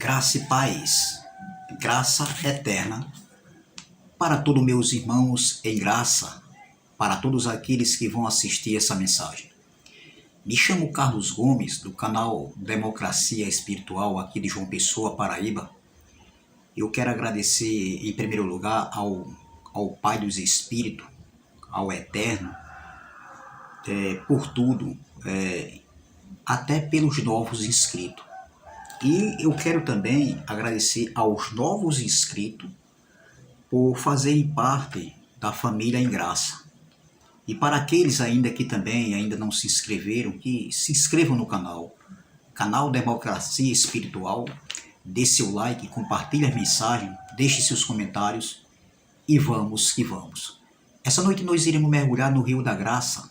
Graça e paz, graça eterna para todos meus irmãos em graça, para todos aqueles que vão assistir essa mensagem. Me chamo Carlos Gomes, do canal Democracia Espiritual aqui de João Pessoa, Paraíba. Eu quero agradecer em primeiro lugar ao Pai dos Espíritos, ao Eterno, por tudo, até pelos novos inscritos. E eu quero também agradecer aos novos inscritos por fazerem parte da família em graça. E para aqueles ainda que também ainda não se inscreveram, que se inscrevam no canal Democracia Espiritual, dê seu like, compartilhe a mensagem, deixe seus comentários e vamos que vamos. Essa noite nós iremos mergulhar no rio da graça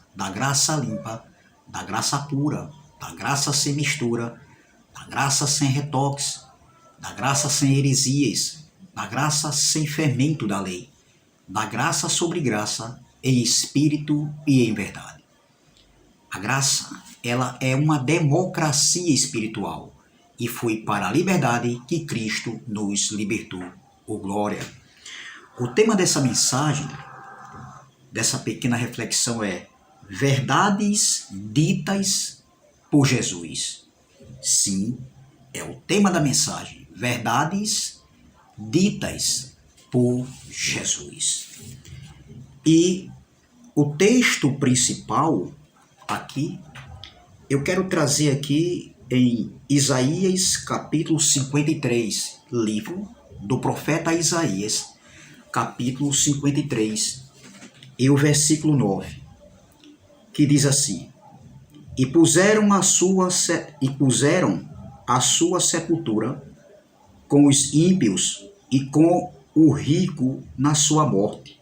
limpa, da graça pura, da graça sem mistura, da graça sem retoques, da graça sem heresias, da graça sem fermento da lei, da graça sobre graça, em espírito e em verdade. A graça, ela é uma democracia espiritual e foi para a liberdade que Cristo nos libertou. Oh, glória! O tema dessa mensagem, dessa pequena reflexão é verdades ditas por Jesus. Sim, é o tema da mensagem, verdades ditas por Jesus. E o texto principal aqui, eu quero trazer aqui em Isaías capítulo 53, livro do profeta Isaías, capítulo 53, e o versículo 9, que diz assim: E puseram a sua sepultura com os ímpios e com o rico na sua morte,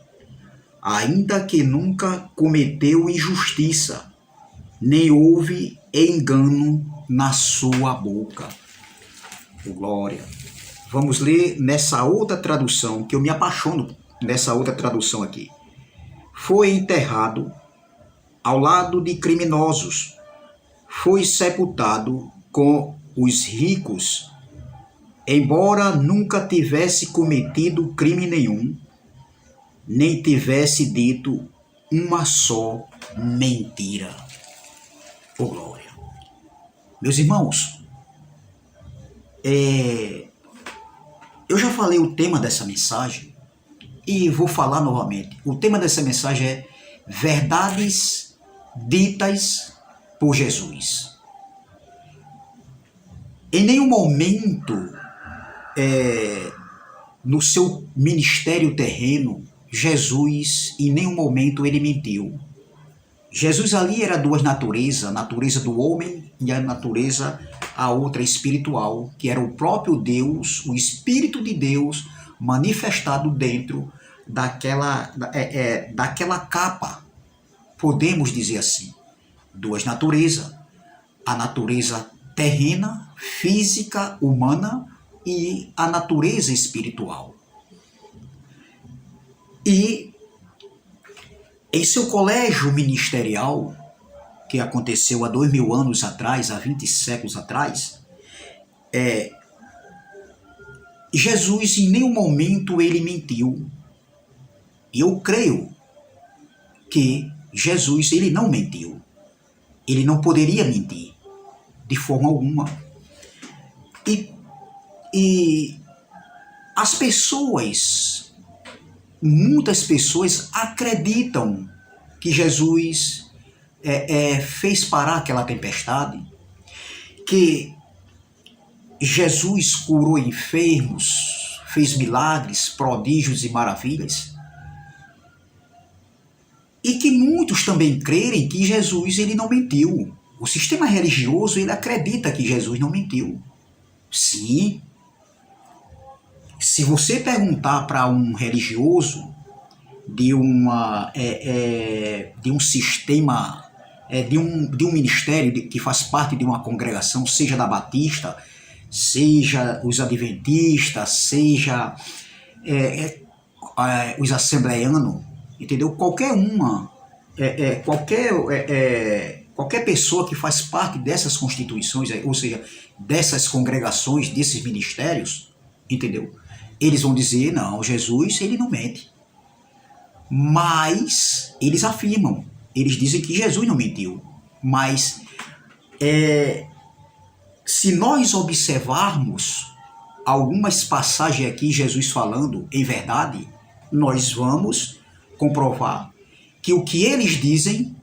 ainda que nunca cometeu injustiça, nem houve engano na sua boca. Oh, glória! Vamos ler nessa outra tradução, que eu me apaixono nessa outra tradução aqui. Foi enterrado ao lado de criminosos, foi sepultado com os ricos, embora nunca tivesse cometido crime nenhum, nem tivesse dito uma só mentira. Oh, glória! Meus irmãos, eu já falei o tema dessa mensagem e vou falar novamente. O tema dessa mensagem é verdades ditas por Jesus. Em nenhum momento no seu ministério terreno, Jesus, em nenhum momento ele mentiu. Jesus ali era duas naturezas, a natureza do homem e a natureza, a outra espiritual, que era o próprio Deus, o Espírito de Deus manifestado dentro daquela capa, podemos dizer assim. Duas naturezas, a natureza terrena, física, humana e a natureza espiritual. E em seu colégio ministerial, que aconteceu há 2000 anos atrás, há 20 séculos atrás, Jesus em nenhum momento ele mentiu. E eu creio que Jesus ele não mentiu. Ele não poderia mentir de forma alguma. E as pessoas, muitas pessoas acreditam que Jesus fez parar aquela tempestade, que Jesus curou enfermos, fez milagres, prodígios e maravilhas, e que muitos também crerem que Jesus ele não mentiu. O sistema religioso ele acredita que Jesus não mentiu. Sim. Se você perguntar para um religioso de um sistema, de um ministério que faz parte de uma congregação, seja da Batista, seja os adventistas, seja os assembleanos, entendeu? Qualquer qualquer pessoa que faz parte dessas constituições, ou seja, dessas congregações, desses ministérios, entendeu? Eles vão dizer, não, Jesus, ele não mente. Mas eles afirmam, eles dizem que Jesus não mentiu. Mas se nós observarmos algumas passagens aqui, Jesus falando em verdade, nós vamos comprovar que o que eles dizem,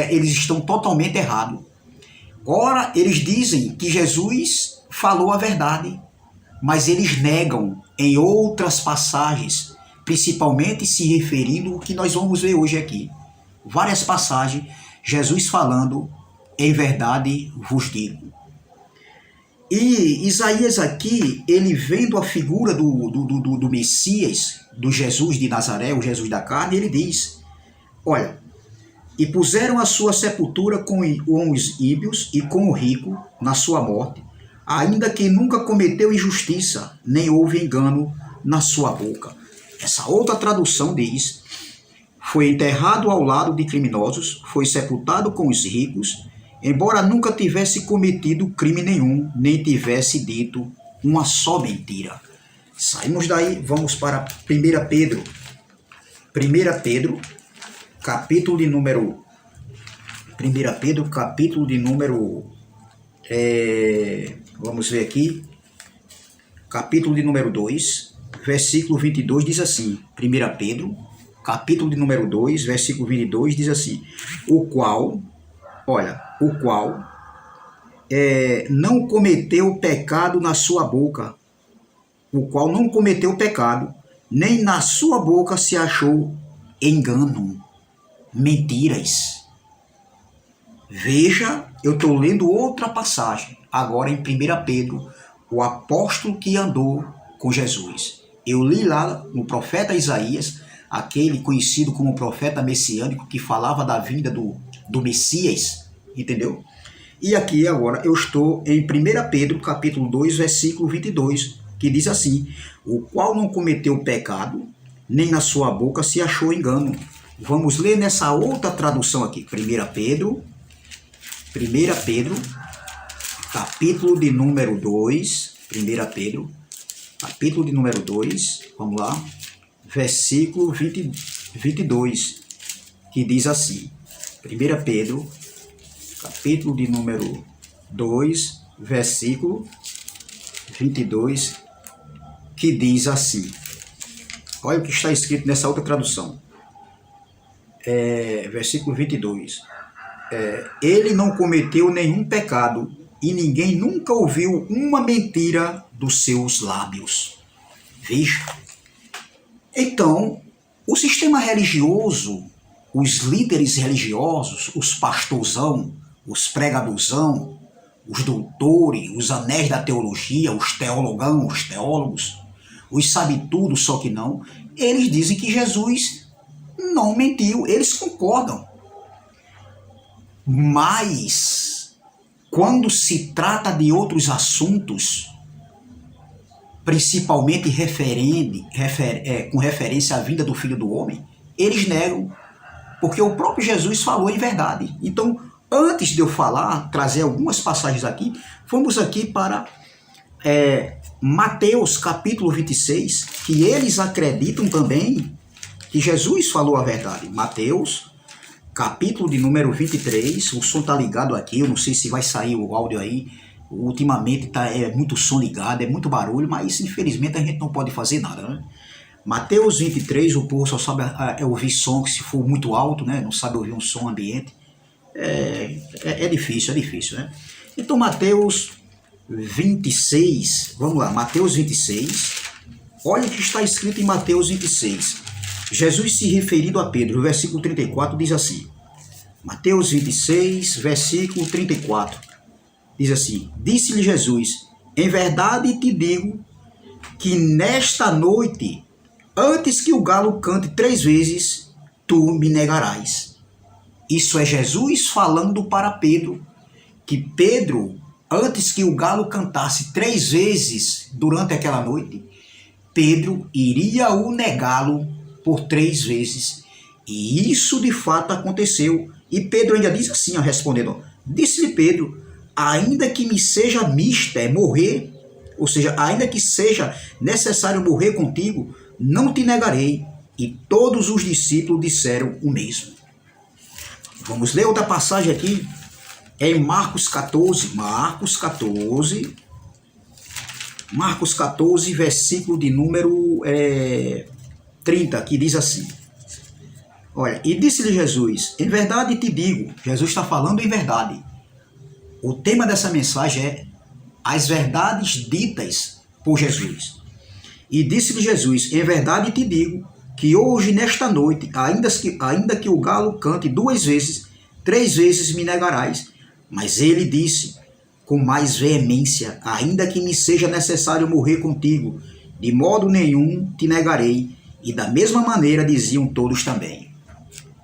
eles estão totalmente errados. Ora, eles dizem que Jesus falou a verdade, mas eles negam em outras passagens, principalmente se referindo ao que nós vamos ver hoje aqui. Várias passagens, Jesus falando, em verdade vos digo. E Isaías aqui, ele vendo a figura do Messias, do Jesus de Nazaré, o Jesus da carne, ele diz, olha, e puseram a sua sepultura com os ímpios e com o rico na sua morte, ainda que nunca cometeu injustiça, nem houve engano na sua boca. Essa outra tradução diz, foi enterrado ao lado de criminosos, foi sepultado com os ricos, embora nunca tivesse cometido crime nenhum, nem tivesse dito uma só mentira. Saímos daí, vamos para 1 Pedro. 1 Pedro, capítulo de número... 1 Pedro, capítulo de número... vamos ver aqui. Capítulo de número 2, versículo 22, diz assim. 1 Pedro, capítulo de número 2, versículo 22, diz assim. O qual não cometeu pecado na sua boca, o qual não cometeu pecado, nem na sua boca se achou engano, mentiras. Veja, eu estou lendo outra passagem, agora em 1 Pedro, o apóstolo que andou com Jesus. Eu li lá no profeta Isaías, aquele conhecido como profeta messiânico, que falava da vinda do Messias, entendeu? E aqui agora eu estou em 1 Pedro, capítulo 2, versículo 22, que diz assim, o qual não cometeu pecado, nem na sua boca se achou engano. Vamos ler nessa outra tradução aqui, 1 Pedro, capítulo de número 2, 1 Pedro, capítulo de número 2, vamos lá, versículo 22, que diz assim, 1 Pedro, capítulo de número 2, versículo 22, que diz assim, olha o que está escrito nessa outra tradução, versículo 22, ele não cometeu nenhum pecado e ninguém nunca ouviu uma mentira dos seus lábios. Veja. Então, o sistema religioso, os líderes religiosos, os pastorzão, os pregadorzão, os doutores, os anéis da teologia, os teologão, os teólogos, os sabe-tudo, só que não, eles dizem que Jesus não mentiu, eles concordam. Mas, quando se trata de outros assuntos, principalmente com referência à vinda do Filho do Homem, eles negam, porque o próprio Jesus falou em verdade. Então, antes de eu falar, trazer algumas passagens aqui, vamos aqui para Mateus capítulo 26, que eles acreditam também que Jesus falou a verdade. Mateus capítulo de número 23, o som está ligado aqui, eu não sei se vai sair o áudio aí, ultimamente muito som ligado, é muito barulho, mas infelizmente a gente não pode fazer nada, né? Mateus 23, o povo só sabe ouvir som que se for muito alto, né? Não sabe ouvir um som ambiente, é difícil, né? Então Mateus 26, vamos lá, Mateus 26, olha o que está escrito em Mateus 26, Jesus se referindo a Pedro, o versículo 34 diz assim, Mateus 26, versículo 34, diz assim, disse-lhe Jesus, em verdade te digo que nesta noite, antes que o galo cante 3 vezes, tu me negarás. Isso é Jesus falando para Pedro, que Pedro, antes que o galo cantasse 3 vezes durante aquela noite, Pedro iria o negá-lo por 3 vezes. E isso de fato aconteceu. E Pedro ainda diz assim, respondendo, disse-lhe Pedro, ainda que me seja mister morrer, ou seja, ainda que seja necessário morrer contigo, não te negarei. E todos os discípulos disseram o mesmo. Vamos ler outra passagem aqui, em Marcos 14, versículo de número 30, que diz assim, olha, e disse-lhe Jesus, em verdade te digo, Jesus está falando em verdade. O tema dessa mensagem é as verdades ditas por Jesus. E disse-lhe Jesus, em verdade te digo, que hoje, nesta noite, ainda que o galo cante 2 vezes, 3 vezes me negarás. Mas ele disse, com mais veemência, ainda que me seja necessário morrer contigo, de modo nenhum te negarei. E da mesma maneira diziam todos também.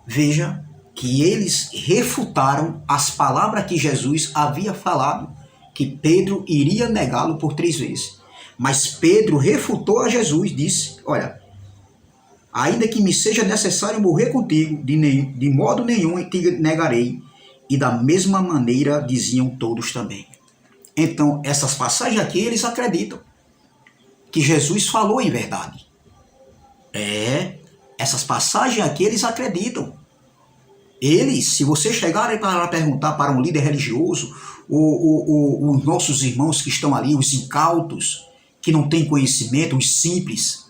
Veja que eles refutaram as palavras que Jesus havia falado, que Pedro iria negá-lo por 3 vezes. Mas Pedro refutou a Jesus, disse, olha, ainda que me seja necessário morrer contigo, de modo nenhum te negarei. E da mesma maneira diziam todos também. Então, essas passagens aqui, eles acreditam que Jesus falou em verdade. Essas passagens aqui, eles acreditam. Eles, se você chegar para perguntar para um líder religioso, os nossos irmãos que estão ali, os incautos, que não têm conhecimento, os simples,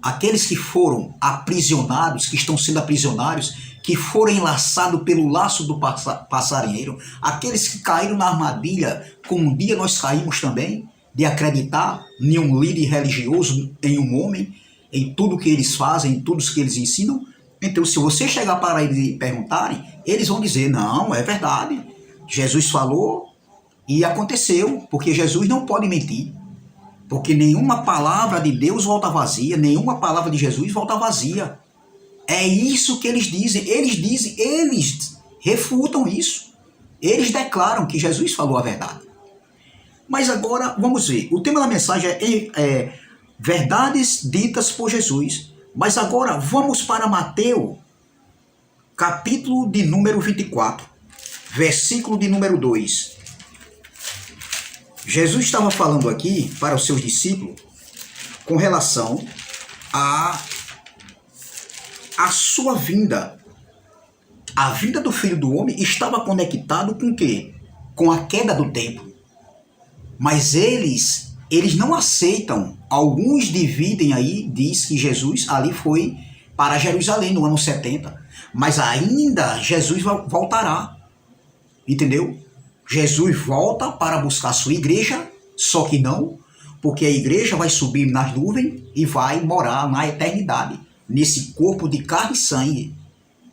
aqueles que foram aprisionados, que estão sendo aprisionados, que foram enlaçados pelo laço do passarinheiro, aqueles que caíram na armadilha, como um dia nós caímos também, de acreditar em um líder religioso, em um homem, em tudo que eles fazem, em tudo que eles ensinam. Então, se você chegar para eles e perguntarem, eles vão dizer, não, é verdade, Jesus falou e aconteceu, porque Jesus não pode mentir. Porque nenhuma palavra de Deus volta vazia, nenhuma palavra de Jesus volta vazia. É isso que eles dizem. Eles refutam isso. Eles declaram que Jesus falou a verdade. Mas agora, vamos ver. O tema da mensagem é verdades ditas por Jesus. Mas agora, vamos para Mateus, capítulo de número 24, versículo de número 2. Jesus estava falando aqui para os seus discípulos com relação à sua vinda. A vinda do Filho do Homem estava conectado com o quê? Com a queda do templo. Mas eles não aceitam. Alguns dividem aí, diz que Jesus ali foi para Jerusalém no ano 70. Mas ainda Jesus voltará. Entendeu? Jesus volta para buscar a sua igreja, só que não, porque a igreja vai subir nas nuvens e vai morar na eternidade, nesse corpo de carne e sangue,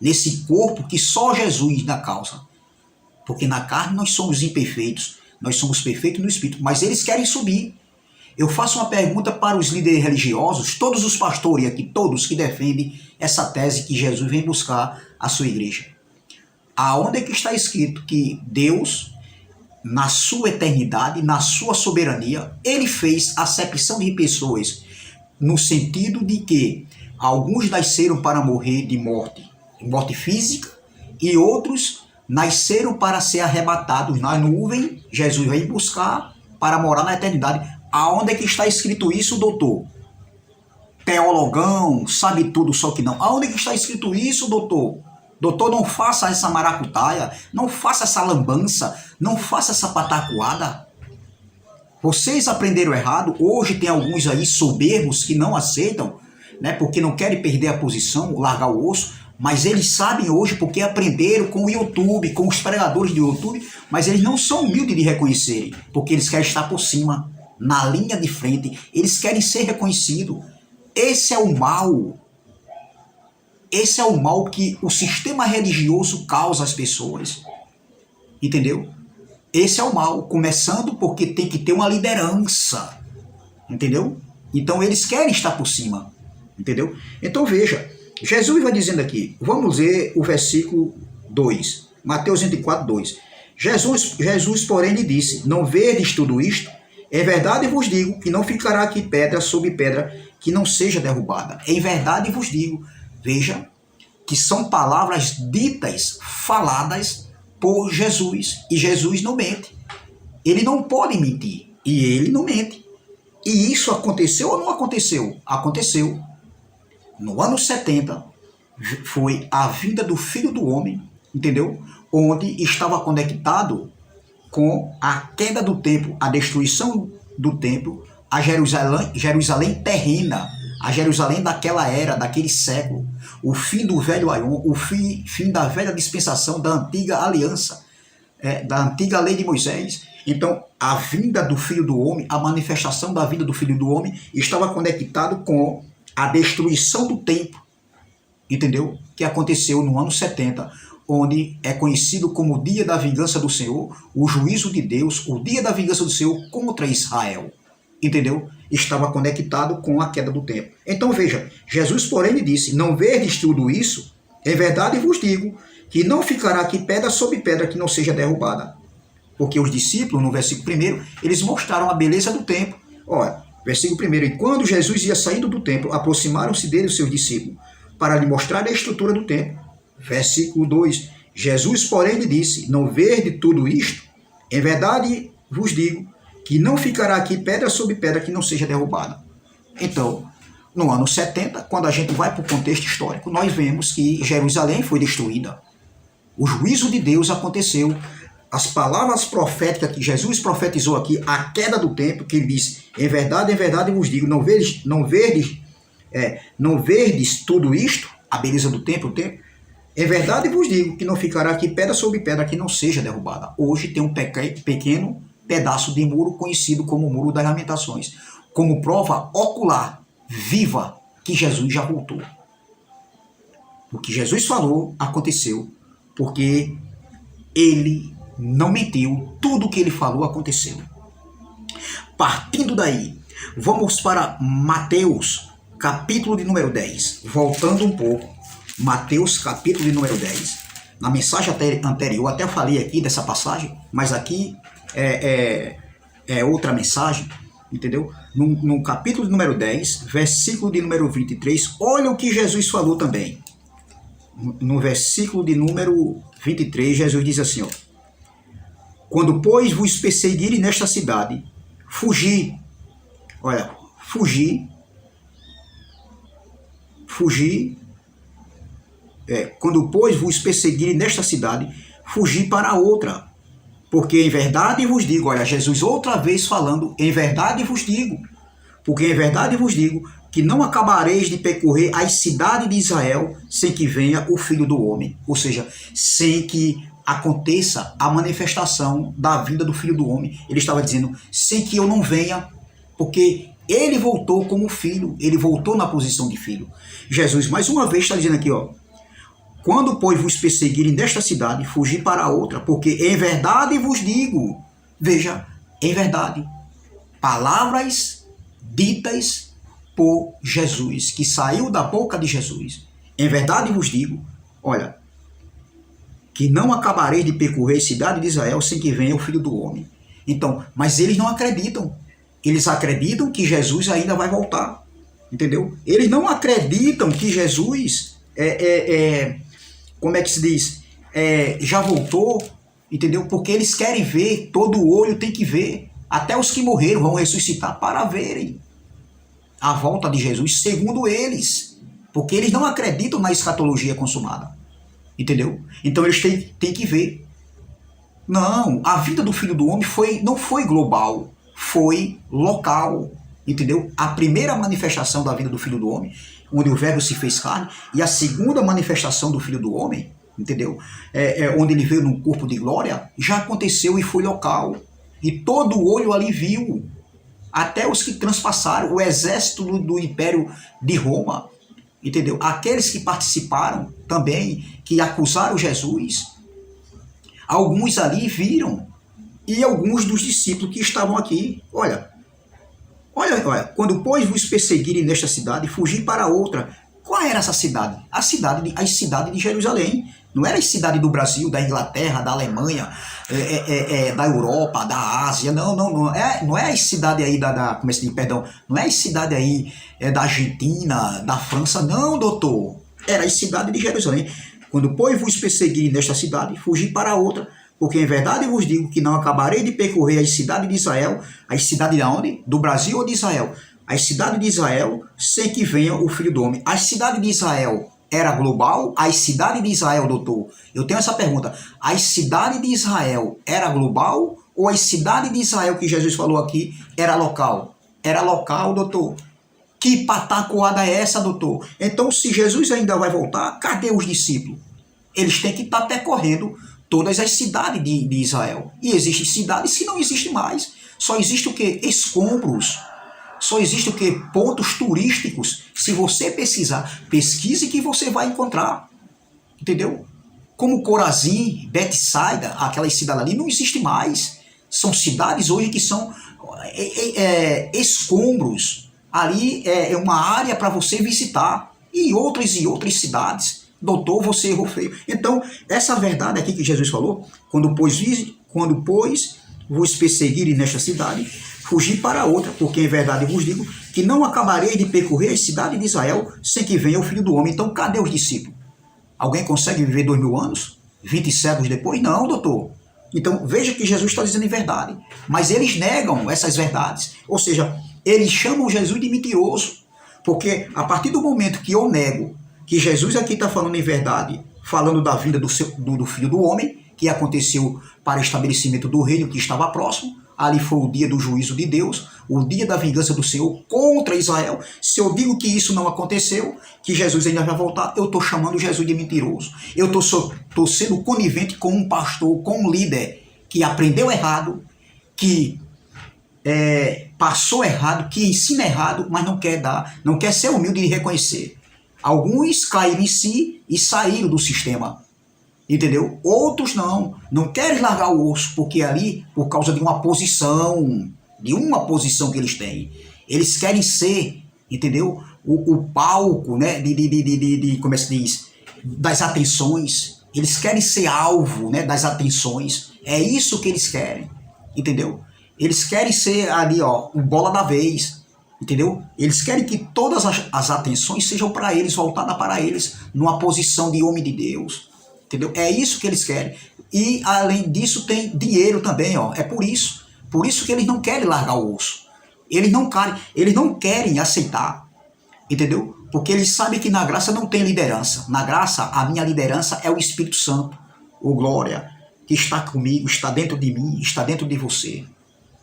nesse corpo que só Jesus dá causa. Porque na carne nós somos imperfeitos, nós somos perfeitos no espírito, mas eles querem subir. Eu faço uma pergunta para os líderes religiosos, todos os pastores aqui, todos que defendem essa tese que Jesus vem buscar a sua igreja. Aonde é que está escrito que Deus, na sua eternidade, na sua soberania, ele fez acepção de pessoas, no sentido de que alguns nasceram para morrer de morte física, e outros nasceram para ser arrebatados na nuvem. Jesus vem buscar para morar na eternidade. Aonde é que está escrito isso, doutor? Teologão, sabe tudo, só que não. Aonde é que está escrito isso, doutor? Doutor, não faça essa maracutaia, não faça essa lambança, não faça essa patacoada. Vocês aprenderam errado. Hoje tem alguns aí soberbos que não aceitam, né, porque não querem perder a posição, largar o osso, mas eles sabem hoje porque aprenderam com o YouTube, com os pregadores do YouTube, mas eles não são humildes de reconhecerem, porque eles querem estar por cima, na linha de frente, eles querem ser reconhecidos. Esse é o mal. Esse é o mal que o sistema religioso causa às pessoas. Entendeu? Esse é o mal, começando porque tem que ter uma liderança. Entendeu? Então eles querem estar por cima. Entendeu? Então veja, Jesus vai dizendo aqui, vamos ler o versículo 2, Mateus 24, 2. Jesus, porém, lhe disse, não vedes tudo isto? É verdade vos digo que não ficará aqui pedra sobre pedra que não seja derrubada. Em verdade vos digo, veja, que são palavras ditas, faladas por Jesus. E Jesus não mente. Ele não pode mentir. E ele não mente. E isso aconteceu ou não aconteceu? Aconteceu. No ano 70, foi a vinda do Filho do Homem, entendeu? Onde estava conectado com a queda do templo, a destruição do templo, a Jerusalém terrena, a Jerusalém daquela era, daquele século, o fim do velho Aion, o fim da velha dispensação, da antiga aliança, da antiga lei de Moisés. Então, a vinda do Filho do Homem, a manifestação da vinda do Filho do Homem estava conectado com a destruição do templo, entendeu? Que aconteceu no ano 70, onde é conhecido como o dia da vingança do Senhor, o juízo de Deus, o dia da vingança do Senhor contra Israel, entendeu? Estava conectado com a queda do templo. Então veja, Jesus porém lhe disse, não verdes tudo isso? Em verdade vos digo, que não ficará aqui pedra sobre pedra que não seja derrubada. Porque os discípulos, no versículo 1, eles mostraram a beleza do templo. Olha, versículo 1, e quando Jesus ia saindo do templo, aproximaram-se dele os seus discípulos, para lhe mostrar a estrutura do templo. Versículo 2, Jesus, porém, lhe disse, não vede tudo isto? Em verdade vos digo, que não ficará aqui pedra sobre pedra que não seja derrubada. Então, no ano 70, quando a gente vai para o contexto histórico, nós vemos que Jerusalém foi destruída. O juízo de Deus aconteceu. As palavras proféticas que Jesus profetizou aqui, a queda do templo, que ele disse, em verdade vos digo, não verdes tudo isto, a beleza do templo, o templo? Em verdade vos digo que não ficará aqui pedra sobre pedra que não seja derrubada. Hoje tem um pequeno pedaço de muro conhecido como o Muro das Lamentações, como prova ocular, viva, que Jesus já voltou. O que Jesus falou aconteceu, porque ele não mentiu, tudo o que ele falou aconteceu. Partindo daí, vamos para Mateus, capítulo de número 10. Voltando um pouco, Mateus, capítulo de número 10. Na mensagem anterior, até falei aqui dessa passagem, mas aqui é outra mensagem, entendeu? No capítulo de número 10, versículo de número 23, olha o que Jesus falou também. No versículo de número 23, Jesus diz assim, ó, quando, pois, vos perseguirem nesta cidade, fugi. Olha, fugir. Quando, pois, vos perseguirem nesta cidade, fugi para outra. Porque em verdade vos digo, olha, Jesus outra vez falando, em verdade vos digo. Porque em verdade vos digo, que não acabareis de percorrer as cidades de Israel sem que venha o Filho do Homem. Ou seja, sem que aconteça a manifestação da vinda do Filho do Homem. Ele estava dizendo, sem que eu não venha, porque ele voltou como filho, ele voltou na posição de filho. Jesus, mais uma vez, está dizendo aqui, ó, quando, pois, vos perseguirem desta cidade, fugi para outra, porque em verdade vos digo, veja, em verdade, palavras ditas por Jesus, que saiu da boca de Jesus, em verdade vos digo, olha, que não acabareis de percorrer a cidade de Israel sem que venha o Filho do Homem. Então, mas eles não acreditam. Eles acreditam que Jesus ainda vai voltar. Entendeu? Eles não acreditam que Jesus como é que se diz? Já voltou, entendeu? Porque eles querem ver, todo olho tem que ver. Até os que morreram vão ressuscitar para verem a volta de Jesus, segundo eles. Porque eles não acreditam na escatologia consumada. Entendeu? Então eles têm que ver. Não, a vida do Filho do Homem não foi global, foi local. Entendeu? A primeira manifestação da vida do Filho do Homem, onde o Verbo se fez carne, e a segunda manifestação do Filho do Homem, entendeu? Onde ele veio num corpo de glória, já aconteceu e foi local. E todo olho ali viu. Até os que transpassaram o exército do Império de Roma, entendeu? Aqueles que participaram também, que acusaram Jesus, alguns ali viram, e alguns dos discípulos que estavam aqui, olha, quando, pois, vos perseguirem nesta cidade, fugi para outra. Qual era essa cidade? A cidade de Jerusalém, Não era as cidades do Brasil, da Inglaterra, da Alemanha, da Europa, da Ásia. Não é as cidades aí como é que se diz, perdão, não é as cidades aí da Argentina, da França, não, doutor. Era as cidades de Jerusalém. Quando, pois, vos persegui nesta cidade, fugi para outra, porque em verdade vos digo que não acabarei de percorrer as cidades de Israel, as cidades de onde? Do Brasil ou de Israel? As cidades de Israel, sem que venha o Filho do Homem. As cidades de Israel era global? As cidades de Israel, doutor, eu tenho essa pergunta. As cidades de Israel era global ou as cidades de Israel que Jesus falou aqui era local? Era local, doutor. Que patacoada é essa, doutor? Então, se Jesus ainda vai voltar, cadê os discípulos? Eles têm que estar percorrendo todas as cidades de Israel. E existem cidades que não existem mais. Só existe o quê? Escombros. Só existe o quê? Pontos turísticos. Se você pesquisar, pesquise que você vai encontrar. Entendeu? Como Corazim, Betsaida, aquelas cidades ali, não existe mais. São cidades hoje que são escombros. Ali é uma área para você visitar. E outras cidades. Doutor, você errou feio. Então, essa verdade aqui que Jesus falou, quando pois vos perseguirem nesta cidade, fugi para outra, porque em verdade vos digo que não acabarei de percorrer as cidades de Israel sem que venha o Filho do Homem. Então, cadê os discípulos? Alguém consegue viver 2000 anos? 20 séculos depois? Não, doutor. Então, veja que Jesus está dizendo em verdade. Mas eles negam essas verdades. Ou seja, eles chamam Jesus de mentiroso. Porque a partir do momento que eu nego que Jesus aqui está falando em verdade, falando da vinda do Filho do Homem, que aconteceu para estabelecimento do reino que estava próximo, ali foi o dia do juízo de Deus, o dia da vingança do Senhor contra Israel. Se eu digo que isso não aconteceu, que Jesus ainda vai voltar, eu estou chamando Jesus de mentiroso. Eu estou sendo conivente com um pastor, com um líder que aprendeu errado, que passou errado, que ensina errado, mas não quer ser humilde de reconhecer. Alguns caíram em si e saíram do sistema. Entendeu? Outros não querem largar o osso, porque ali, por causa de uma posição que eles têm, eles querem ser, entendeu? O palco, né, como é que se diz, das atenções, eles querem ser alvo, né, das atenções, é isso que eles querem, entendeu? Eles querem ser ali, ó, o bola da vez, entendeu? Eles querem que todas as atenções sejam para eles, voltadas para eles, numa posição de homem de Deus. Entendeu? É isso que eles querem. E, além disso, tem dinheiro também. Ó. É por isso. Por isso que eles não querem largar o osso. Eles não querem aceitar. Entendeu? Porque eles sabem que na graça não tem liderança. Na graça, a minha liderança é o Espírito Santo. O glória, que está comigo, está dentro de mim, está dentro de você.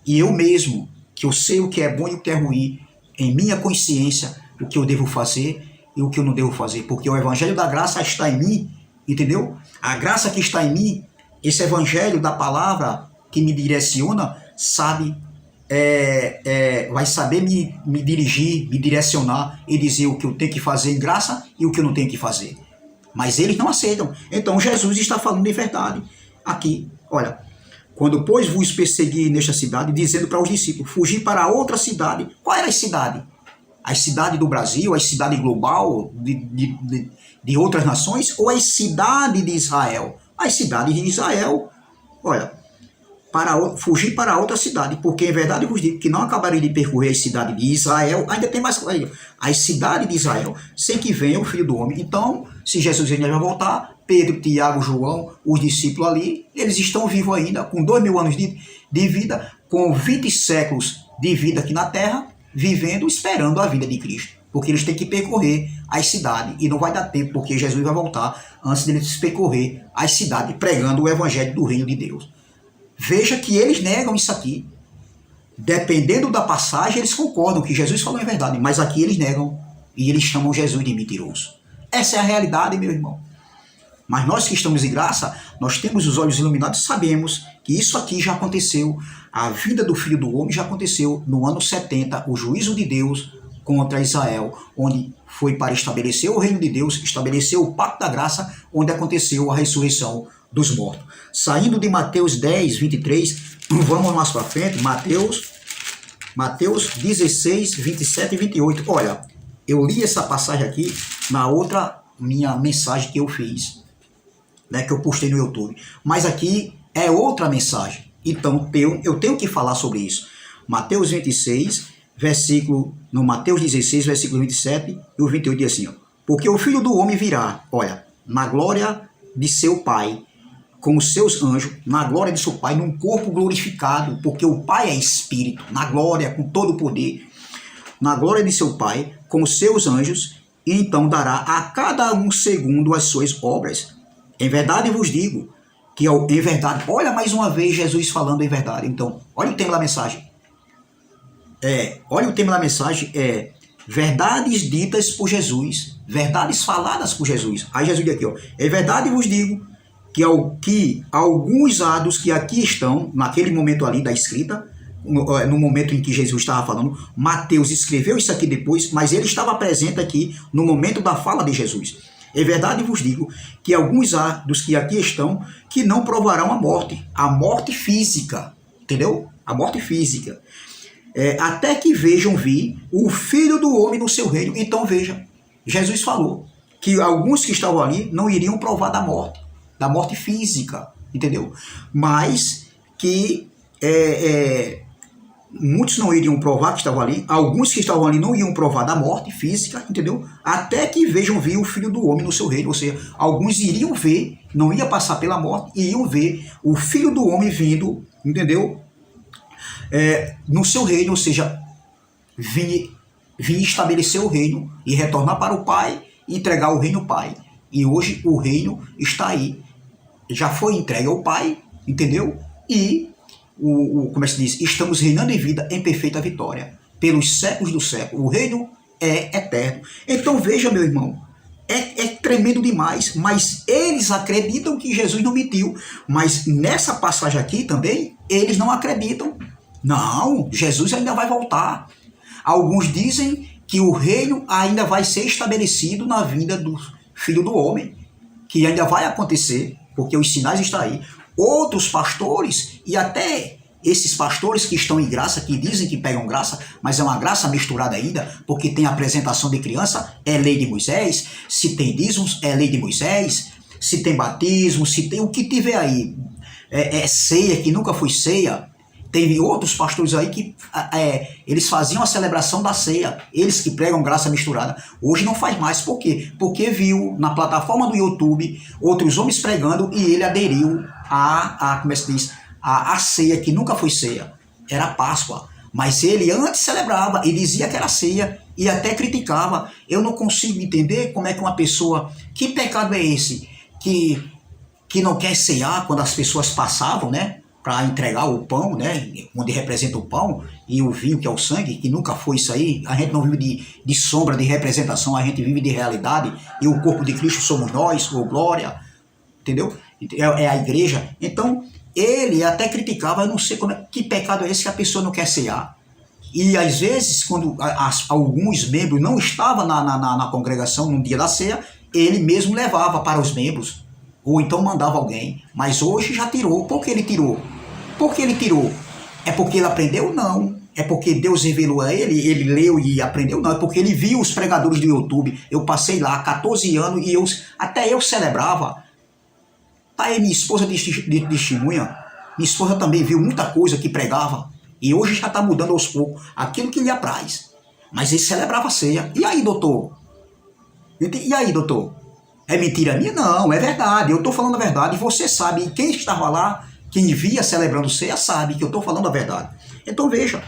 E eu mesmo, que eu sei o que é bom e o que é ruim, em minha consciência, o que eu devo fazer e o que eu não devo fazer. Porque o Evangelho da Graça está em mim. Entendeu? A graça que está em mim, esse evangelho da palavra que me direciona, vai saber me dirigir, me direcionar e dizer o que eu tenho que fazer em graça e o que eu não tenho que fazer. Mas eles não aceitam. Então Jesus está falando de verdade. Aqui, olha, quando pois vos persegui nesta cidade, dizendo para os discípulos, fugir para outra cidade. Qual era a cidade? As cidades do Brasil, as cidades global de outras nações, ou as cidades de Israel? As cidades de Israel, olha, fugir para outra cidade, porque em verdade vos digo que não acabarei de percorrer as cidades de Israel, ainda tem mais coisa, as cidades de Israel, sem que venha o Filho do Homem. Então, se Jesus ainda vai voltar, Pedro, Tiago, João, os discípulos ali, eles estão vivos ainda, com 2000 anos de vida, com 20 séculos de vida aqui na Terra, vivendo, esperando a vida de Cristo. Porque eles têm que percorrer as cidades, e não vai dar tempo, porque Jesus vai voltar antes deles percorrer as cidades, pregando o evangelho do reino de Deus. Veja que eles negam isso aqui. Dependendo da passagem, eles concordam que Jesus falou em verdade, mas aqui eles negam, e eles chamam Jesus de mentiroso. Essa é a realidade, meu irmão. Mas nós que estamos em graça, nós temos os olhos iluminados e sabemos que isso aqui já aconteceu. A vinda do Filho do Homem já aconteceu no ano 70, o juízo de Deus contra Israel, onde foi para estabelecer o reino de Deus, estabelecer o pacto da graça, onde aconteceu a ressurreição dos mortos. Saindo de Mateus 10, 23, vamos mais para frente, Mateus 16, 27 e 28. Olha, eu li essa passagem aqui na outra minha mensagem que eu fiz. né, que eu postei no YouTube. Mas aqui é outra mensagem. Então eu tenho que falar sobre isso. Mateus 26, no Mateus 16, versículo 27 e o 28 diz assim, ó, porque o Filho do Homem virá, olha, na glória de seu Pai, com os seus anjos, na glória de seu Pai, num corpo glorificado, porque o Pai é Espírito, na glória, com todo o poder, na glória de seu Pai, com os seus anjos, e então dará a cada um segundo as suas obras. Em verdade vos digo, que em verdade, olha mais uma vez Jesus falando em verdade. Então, olha o tema da mensagem. Olha o tema da mensagem, verdades ditas por Jesus, verdades faladas por Jesus. Aí Jesus diz aqui, ó, em verdade vos digo que alguns dos que aqui estão, naquele momento ali da escrita, no momento em que Jesus estava falando, Mateus escreveu isso aqui depois, mas ele estava presente aqui no momento da fala de Jesus. Em verdade vos digo que alguns dos que aqui estão que não provarão a morte física, entendeu? A morte física. Até que vejam vir o Filho do Homem no seu reino. Então veja, Jesus falou que alguns que estavam ali não iriam provar da morte física, entendeu? Mas que muitos não iriam provar que estavam ali, alguns que estavam ali não iam provar da morte física, entendeu? Até que vejam vir o Filho do Homem no seu reino, ou seja, alguns iriam ver, não ia passar pela morte, iriam ver o Filho do Homem vindo, entendeu? No seu reino, ou seja, vir estabelecer o reino e retornar para o Pai e entregar o reino ao Pai. E hoje o reino está aí, já foi entregue ao Pai, entendeu? E como é que se diz? Estamos reinando em vida em perfeita vitória, pelos séculos do século. O reino é eterno. Então veja, meu irmão, é tremendo demais, mas eles acreditam que Jesus não mentiu. Mas nessa passagem aqui também, eles não acreditam. Não, Jesus ainda vai voltar. Alguns dizem que o reino ainda vai ser estabelecido na vinda do Filho do Homem, que ainda vai acontecer, porque os sinais estão aí. Outros pastores, e até esses pastores que estão em graça, que dizem que pegam graça, mas é uma graça misturada ainda, porque tem apresentação de criança, é lei de Moisés, se tem dízimos, é lei de Moisés, se tem batismo, se tem o que tiver aí, ceia que nunca foi ceia. Teve outros pastores aí que eles faziam a celebração da ceia, eles que pregam graça misturada. Hoje não faz mais, por quê? Porque viu na plataforma do YouTube outros homens pregando e ele aderiu como é que se diz? A ceia que nunca foi ceia, era Páscoa. Mas ele antes celebrava e dizia que era ceia e até criticava. Eu não consigo entender como é que uma pessoa, que pecado é esse, que não quer cear quando as pessoas passavam, né? Para entregar o pão, né, onde representa o pão, e o vinho, que é o sangue, que nunca foi isso aí. A gente não vive de sombra, de representação, a gente vive de realidade, e o corpo de Cristo somos nós, ou glória, entendeu? É a igreja. Então, ele até criticava, eu não sei que pecado é esse que a pessoa não quer cear. E às vezes, quando alguns membros não estavam na congregação no dia da ceia, ele mesmo levava para os membros, ou então mandava alguém. Mas hoje já tirou. Por que ele tirou? Por que ele tirou? É porque ele aprendeu? Não. É porque Deus revelou a ele leu e aprendeu? Não. É porque ele viu os pregadores do YouTube. Eu passei lá 14 anos e até eu celebrava. Tá aí minha esposa de testemunha. Minha esposa também viu muita coisa que pregava. E hoje já está mudando aos poucos aquilo que lhe apraz. Mas ele celebrava a ceia. E aí, doutor? E aí, doutor? É mentira minha? Não, é verdade. Eu estou falando a verdade. Você sabe, quem estava lá, quem via celebrando ceia, sabe que eu estou falando a verdade. Então veja.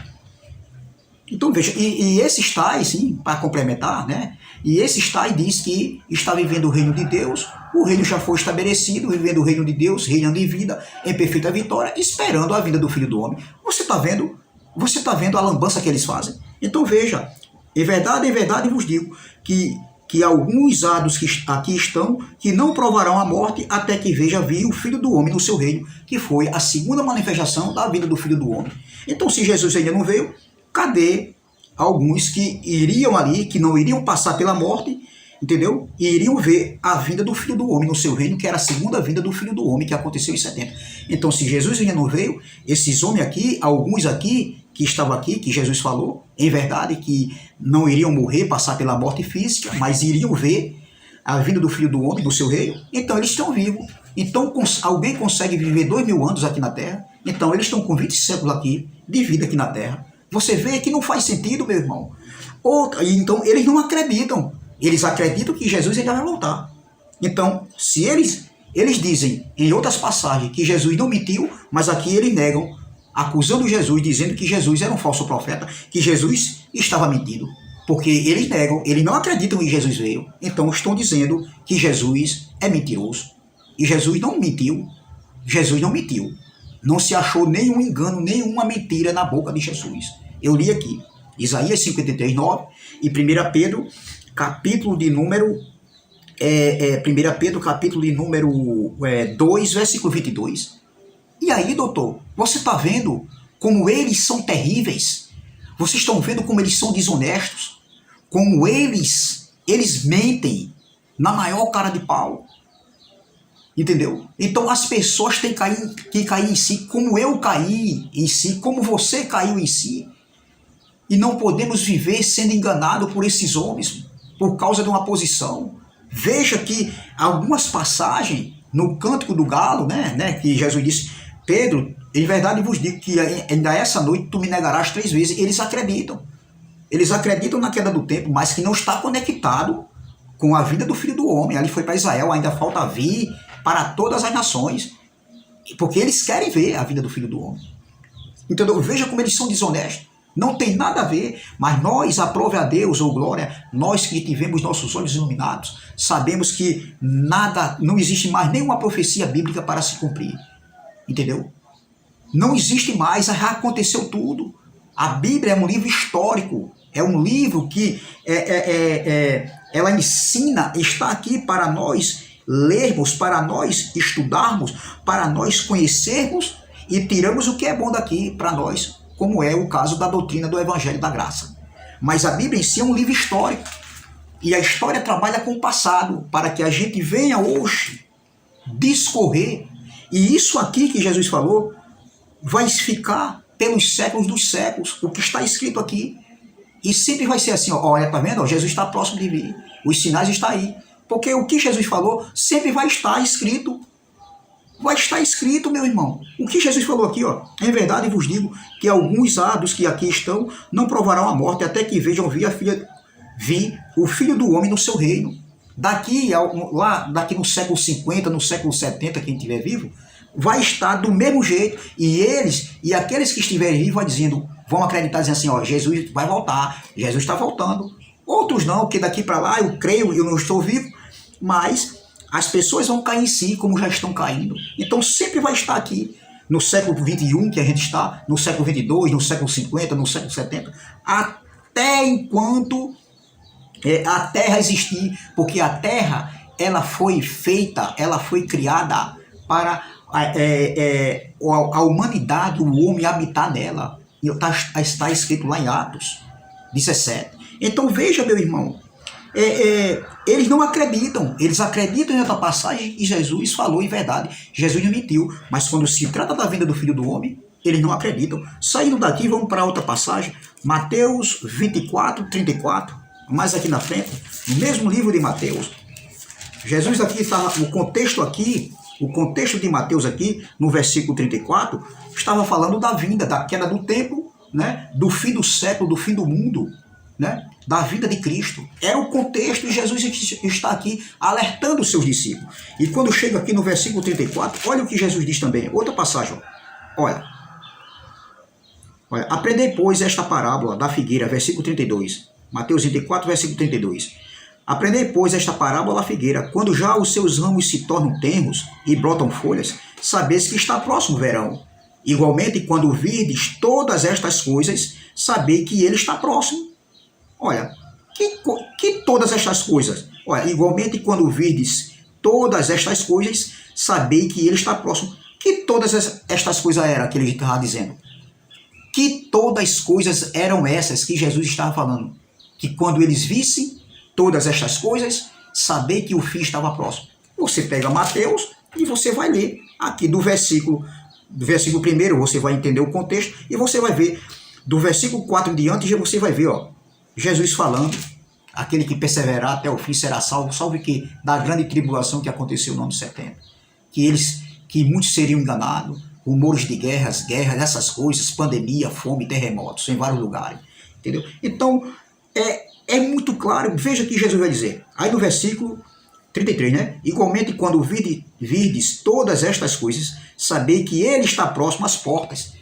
E esses tais, sim, para complementar, né? E esses tais diz que está vivendo o reino de Deus, o reino já foi estabelecido, vivendo o reino de Deus, reinando em vida, em perfeita vitória, esperando a vinda do Filho do Homem. Você está vendo? Você está vendo a lambança que eles fazem? Então veja, em verdade vos digo que alguns dos que aqui estão, que não provarão a morte até que veja vir o Filho do Homem no seu reino, que foi a segunda manifestação da vida do Filho do Homem. Então, se Jesus ainda não veio, cadê alguns que iriam ali, que não iriam passar pela morte, entendeu? E iriam ver a vinda do Filho do Homem no seu reino, que era a segunda vinda do Filho do Homem, que aconteceu em 70. Então, se Jesus ainda não veio, esses homens aqui, alguns aqui, que estavam aqui, que Jesus falou, em verdade, que não iriam morrer, passar pela morte física, mas iriam ver a vinda do Filho do Homem no seu reino, então eles estão vivos. Então alguém consegue viver 2000 anos aqui na Terra? Então eles estão com 20 séculos aqui, de vida aqui na Terra. Você vê que não faz sentido, meu irmão. Então eles não acreditam. Eles acreditam que Jesus ainda vai voltar. Então, se eles dizem em outras passagens que Jesus não mentiu, mas aqui eles negam, acusando Jesus, dizendo que Jesus era um falso profeta, que Jesus estava mentindo. Porque eles negam, eles não acreditam que Jesus veio. Então estão dizendo que Jesus é mentiroso. E Jesus não mentiu. Jesus não mentiu. Não se achou nenhum engano, nenhuma mentira na boca de Jesus. Eu li aqui, Isaías 53, 9 e 1 Pedro, capítulo de número 1 Pedro, capítulo de número 2, versículo 22. E aí, doutor, você está vendo como eles são terríveis? Vocês estão vendo como eles são desonestos? Como eles mentem na maior cara de pau? Entendeu? Então as pessoas têm que cair em si, como eu caí em si, como você caiu em si. E não podemos viver sendo enganados por esses homens, por causa de uma posição. Veja que algumas passagens no Cântico do Galo, né, que Jesus disse, Pedro, em verdade vos digo que ainda essa noite tu me negarás 3 vezes. Eles acreditam. Eles acreditam na queda do tempo, mas que não está conectado com a vida do Filho do Homem. Ali foi para Israel, ainda falta vir para todas as nações, porque eles querem ver a vida do Filho do Homem. Então veja como eles são desonestos. Não tem nada a ver, mas nós, aprove a Deus, ou glória, nós que tivemos nossos olhos iluminados, sabemos que não existe mais nenhuma profecia bíblica para se cumprir. Entendeu? Não existe mais, já aconteceu tudo. A Bíblia é um livro histórico, é um livro que ela ensina, está aqui para nós lermos, para nós estudarmos, para nós conhecermos e tiramos o que é bom daqui para nós, como é o caso da doutrina do Evangelho da Graça. Mas a Bíblia em si é um livro histórico, e a história trabalha com o passado, para que a gente venha hoje discorrer, e isso aqui que Jesus falou, vai ficar pelos séculos dos séculos, o que está escrito aqui, e sempre vai ser assim, ó, olha, tá vendo? Ó, Jesus está próximo de vir, os sinais estão aí, porque o que Jesus falou sempre vai estar escrito. Vai estar escrito, meu irmão. O que Jesus falou aqui, ó, em verdade vos digo que alguns dos que aqui estão não provarão a morte até que vejam vir o Filho do Homem no seu reino. Daqui no século 50, no século 70, quem estiver vivo, vai estar do mesmo jeito. E aqueles que estiverem vivos vão acreditar, dizendo assim, ó, Jesus vai voltar, Jesus está voltando. Outros não, porque daqui para lá eu creio, eu não estou vivo, mas as pessoas vão cair em si, como já estão caindo. Então sempre vai estar aqui, no século 21 que a gente está, no século 22, no século 50, no século 70, até enquanto a Terra existir, porque a Terra, ela foi feita, ela foi criada para a humanidade, o homem habitar nela. Está escrito lá em Atos 17. Então veja, meu irmão, eles não acreditam, eles acreditam em outra passagem e Jesus falou em verdade, Jesus não mentiu, mas quando se trata da vinda do Filho do Homem, eles não acreditam. Saindo daqui, vamos para outra passagem, Mateus 24, 34, mais aqui na frente, no mesmo livro de Mateus. Jesus aqui está, o contexto de Mateus aqui, no versículo 34, estava falando da vinda, da queda do templo, né, do fim do século, do fim do mundo, né, da vida de Cristo. É o contexto, e Jesus está aqui alertando os seus discípulos. E quando chega aqui no versículo 34, olha o que Jesus diz também, outra passagem, olha, aprendei, pois, esta parábola da figueira, versículo 32, Mateus 24, versículo 32. Aprendei, pois, esta parábola da figueira, quando já os seus ramos se tornam tenros e brotam folhas, sabeis que está próximo o verão. Igualmente, quando virdes todas estas coisas, sabei que ele está próximo. Olha, que todas estas coisas? Olha, igualmente, quando virdes todas estas coisas, sabei que ele está próximo. Que todas estas coisas eram que ele estava dizendo? Que todas as coisas eram essas que Jesus estava falando? Que quando eles vissem todas estas coisas, saber que o fim estava próximo. Você pega Mateus e você vai ler aqui do versículo 1, você vai entender o contexto e você vai ver do versículo 4 em diante, você vai ver, ó, Jesus falando, aquele que perseverar até o fim será salvo, salve que da grande tribulação que aconteceu no ano 70. que muitos seriam enganados, rumores de guerras, essas coisas, pandemia, fome, terremotos em vários lugares, entendeu? Então, é muito claro, veja o que Jesus vai dizer, aí no versículo 33, né? Igualmente, quando virdes todas estas coisas, sabei que ele está próximo às portas.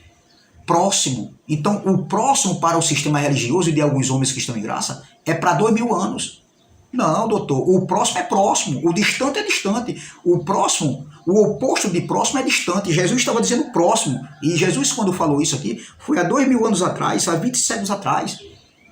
Próximo. Então, o próximo para o sistema religioso e de alguns homens que estão em graça é para 2000 anos. Não, doutor, o próximo é próximo, o distante é distante. O próximo, o oposto de próximo é distante. Jesus estava dizendo próximo. E Jesus, quando falou isso aqui, foi há 2000 anos atrás, há 20 séculos atrás.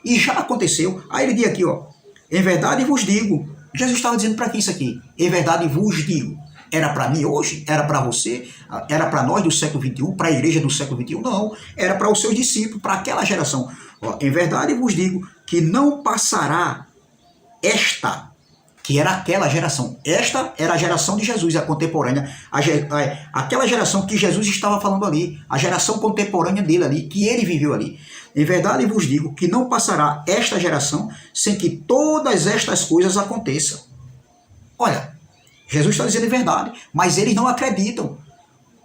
E já aconteceu. Aí ele diz aqui, ó, em verdade vos digo. Jesus estava dizendo para quem isso aqui? Em verdade vos digo. Era para mim hoje? Era para você? Era para nós do século XXI? Para a igreja do século XXI? Não. Era para os seus discípulos, para aquela geração. Ó, em verdade vos digo que não passará esta, que era aquela geração. Esta era a geração de Jesus, a contemporânea. Aquela geração que Jesus estava falando ali. A geração contemporânea dele ali, que ele viveu ali. Em verdade vos digo que não passará esta geração sem que todas estas coisas aconteçam. Olha, Jesus está dizendo a verdade, mas eles não acreditam.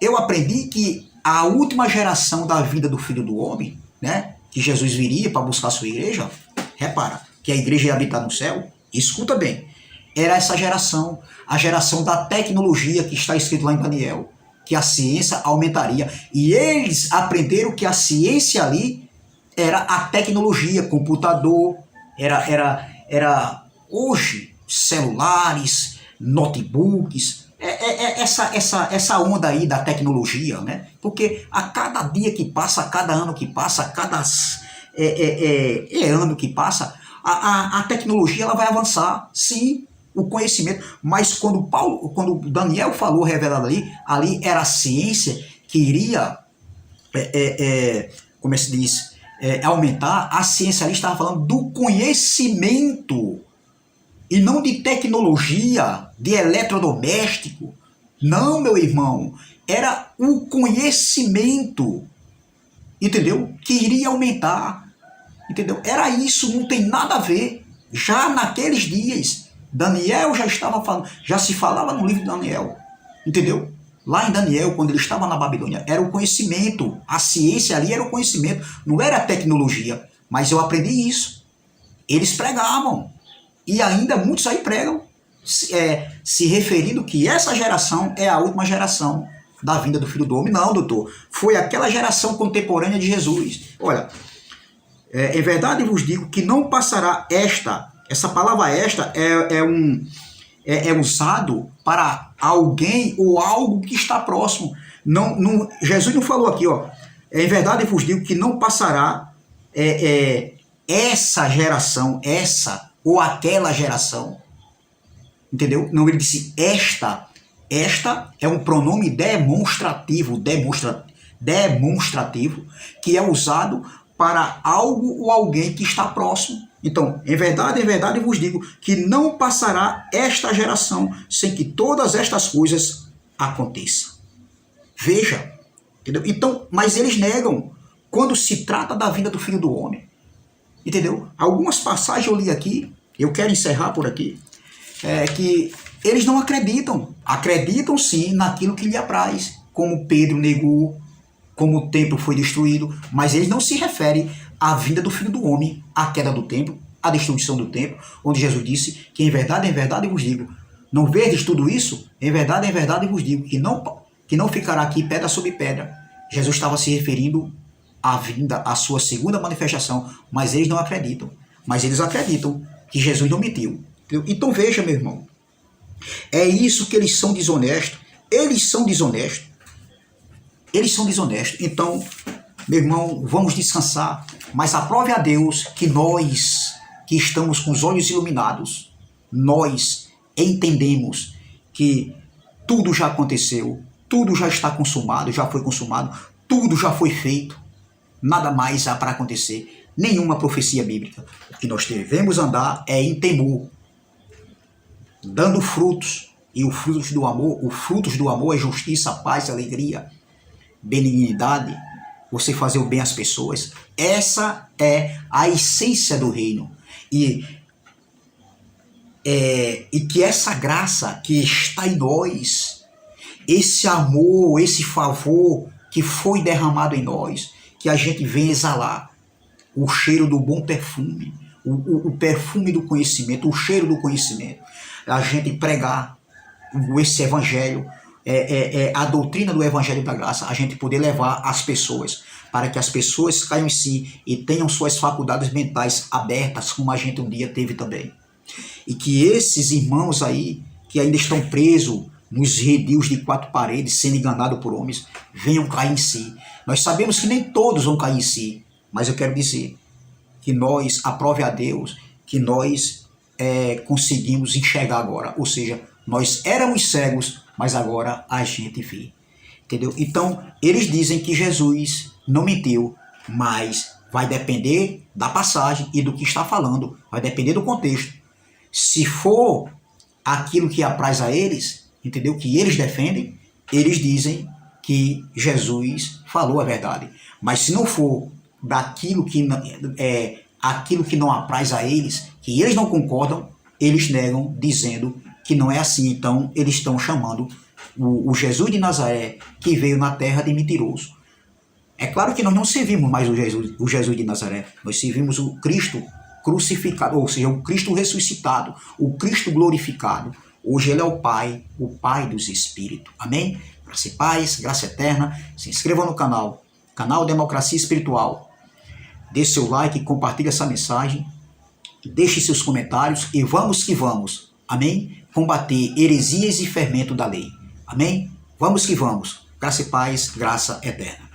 Eu aprendi que a última geração da vida do Filho do Homem, né, que Jesus viria para buscar a sua igreja, repara, que a igreja ia habitar no céu, escuta bem, era essa geração, a geração da tecnologia que está escrito lá em Daniel, que a ciência aumentaria. E eles aprenderam que a ciência ali era a tecnologia, computador, era hoje celulares, notebooks, essa onda aí da tecnologia, né? Porque a cada dia que passa, a cada ano que passa, a cada ano que passa, a tecnologia ela vai avançar, sim, o conhecimento. Mas quando Daniel falou, revelado ali era a ciência que iria, como se diz, aumentar. A ciência ali estava falando do conhecimento e não de tecnologia, de eletrodoméstico. Não, meu irmão, era o conhecimento, entendeu? Que iria aumentar, entendeu? Era isso, não tem nada a ver. Já naqueles dias, Daniel já estava falando, já se falava no livro de Daniel, entendeu? Lá em Daniel, quando ele estava na Babilônia, era o conhecimento, a ciência ali era o conhecimento, não era a tecnologia, mas eu aprendi isso. Eles pregavam, e ainda muitos aí pregam, se referindo que essa geração é a última geração da vinda do Filho do Homem. Não, doutor, foi aquela geração contemporânea de Jesus. Olha, em verdade vos digo que não passará essa palavra esta é usado para alguém ou algo que está próximo. Jesus não falou aqui, ó, em verdade vos digo que não passará essa geração, essa ou aquela geração, entendeu? Não, ele disse esta é um pronome demonstrativo, que é usado para algo ou alguém que está próximo. Então, em verdade vos digo que não passará esta geração sem que todas estas coisas aconteçam. Veja, entendeu? Então, mas eles negam quando se trata da vinda do Filho do Homem. Entendeu? Algumas passagens eu li aqui, eu quero encerrar por aqui, que eles não acreditam. Acreditam sim naquilo que lhe apraz, como Pedro negou, como o templo foi destruído, mas eles não se referem à vinda do Filho do Homem, à queda do templo, à destruição do templo, onde Jesus disse que em verdade vos digo, não vedes tudo isso? Em verdade vos digo que não ficará aqui pedra sobre pedra. Jesus estava se referindo à vinda, à sua segunda manifestação, mas eles não acreditam. Mas eles acreditam que Jesus não mentiu. Então veja, meu irmão, é isso que eles são desonestos. Eles são desonestos. Então, meu irmão, vamos descansar, mas aprove a Deus que nós, que estamos com os olhos iluminados, nós entendemos que tudo já aconteceu, tudo já está consumado, já foi consumado, tudo já foi feito, nada mais há para acontecer, nenhuma profecia bíblica. O que nós devemos andar é em temor, dando frutos, e os frutos do amor é justiça, paz, alegria, benignidade, você fazer o bem às pessoas. Essa é a essência do reino. E que essa graça que está em nós, esse amor, esse favor que foi derramado em nós, que a gente vem exalar o cheiro do bom perfume, o perfume do conhecimento, o cheiro do conhecimento, a gente pregar esse evangelho, a doutrina do evangelho da graça, a gente poder levar as pessoas, para que as pessoas caiam em si e tenham suas faculdades mentais abertas, como a gente um dia teve também. E que esses irmãos aí, que ainda estão presos nos redios de 4 paredes, sendo enganados por homens, venham cair em si. Nós sabemos que nem todos vão cair em si, mas eu quero dizer que nós, aprove a Deus, que nós conseguimos enxergar agora. Ou seja, nós éramos cegos, mas agora a gente vê. Entendeu? Então, eles dizem que Jesus não mentiu, mas vai depender da passagem e do que está falando, vai depender do contexto. Se for aquilo que apraz a eles, entendeu? Que eles defendem, eles dizem que Jesus falou a verdade. Mas se não for daquilo que aquilo que não apraz a eles, que eles não concordam, eles negam, dizendo que não é assim. Então eles estão chamando o Jesus de Nazaré, que veio na terra, de mentiroso. É claro que nós não servimos mais o Jesus de Nazaré, nós servimos o Cristo crucificado, ou seja, o Cristo ressuscitado, o Cristo glorificado. Hoje ele é o Pai dos Espíritos. Amém? Graça e paz, graça eterna. Se inscreva no canal Democracia Espiritual. Dê seu like, compartilhe essa mensagem, deixe seus comentários e vamos que vamos. Amém? Combater heresias e fermento da lei. Amém? Vamos que vamos. Graça e paz, graça eterna.